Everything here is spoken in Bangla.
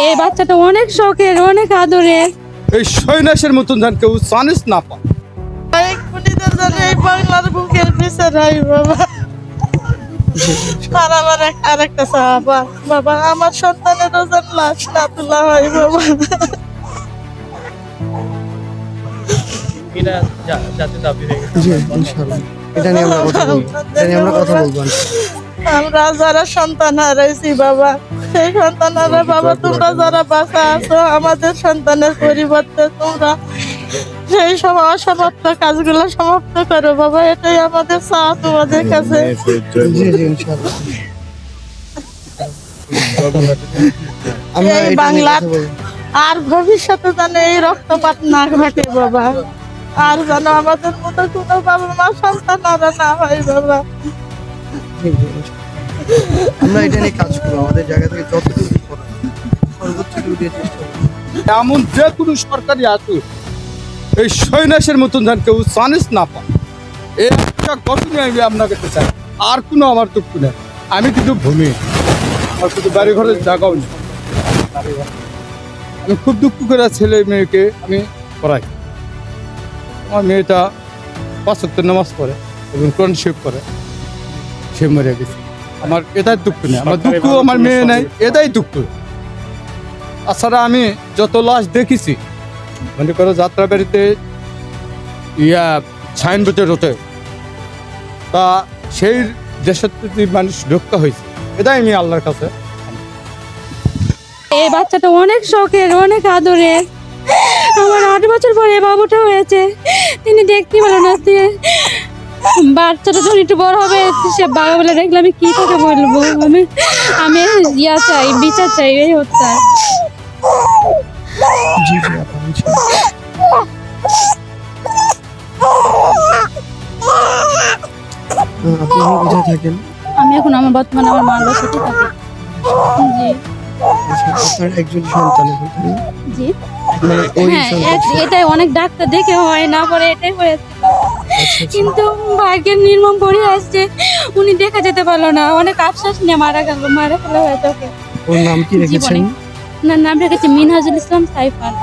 এই বাচ্চাটা অনেক শখের, অনেক আদরের। এই সৈন্যাসের মতন যেন কেউ চান্স না পায়। এই বাংলার বুকের বিচারাই বাবা। আর আমার আরেকটা সাহাবা বাবা, আমার সন্তানেরও যেন লাশ না তোলা হয় বাবা। আমরা যারা সন্তান হারাইছি বাবা, সেই সন্তানরা বাবা তোমরা যারা বাঁচা আছো, আমাদের সন্তানের পরিবর্তে তোমরা সেই সব অসমাপ্ত কাজগুলো সমাপ্ত করো বাবা, এটাই আমাদের চাওয়া তোমাদের কাছে। এই বাংলার আর ভবিষ্যতে যেন এই রক্তপাত না ঘটে বাবা, আর যেন আমাদের মতো কোনো বাবা মা সন্তান আরো না হয় বাবা। আমরা এটা নিয়ে কাজ করবো, আমাদের জায়গা থেকে যতটুকু সর্বোচ্চ দিয়ে চেষ্টা করবো। এমন যে কোনো সরকারি আসুক, এই সৈন্যাসের মতন যেন কেউ চান্স না পায়। এই একটা গঠনই আমি আপনার কাছে চাই, আর কোনো আমার দুঃখ নেই। আমি কিন্তু ভূমি, আমার শুধু বাড়ি ঘরের জায়গাও নেই। আমি খুব দুঃখ করে ছেলে মেয়েকে আমি পড়াই। আমার মেয়েটা 5 ওয়াক্ত নামাজ পড়ে এবং কোরআন শরীফ পড়ে, সে মরে গেছে। আমার এটাই দুঃখ নেই, আমার দুঃখ আমার মেয়ে নেই, এটাই দুঃখ। তাছাড়া আমি যত লাশ দেখেছি, মনে করো যাত্রা বাড়িতে সাইনবোর্ডের হতে, তা সেই দেশের প্রতি মানুষ রক্ষা হয়েছে, এটাই আমি আল্লাহর কাছে। এই বাচ্চাটা অনেক শখের, অনেক আদরের। আমার 8 বছর পরে বাবুটা হয়েছে। তিনি দেখতে পেল না, বাচ্চাটা যখন একটু বড় হবে সে বাবা বলে দেখলে আমি কি করে বলবো। আমি চাই, বিচার চাই এই হত্যা। আমি এখন আমার বর্তমানে আমার মার বাসাতে থাকি। জি একজন সন্তান জি হ্যাঁ, এটাই অনেক ডাক্তার দেখে হয় না, পরে এটাই হয়েছে। কিন্তু ভাগ্যের নির্মম পড়ে আসছে, উনি দেখা যেতে পারলো না, অনেক আফসোস নিয়ে মারা ফেলা হয়েছে ওকে। ওর নাম কি রেখেছেন? না, নাম রেখেছে মিনহাজুল ইসলাম সাইফান।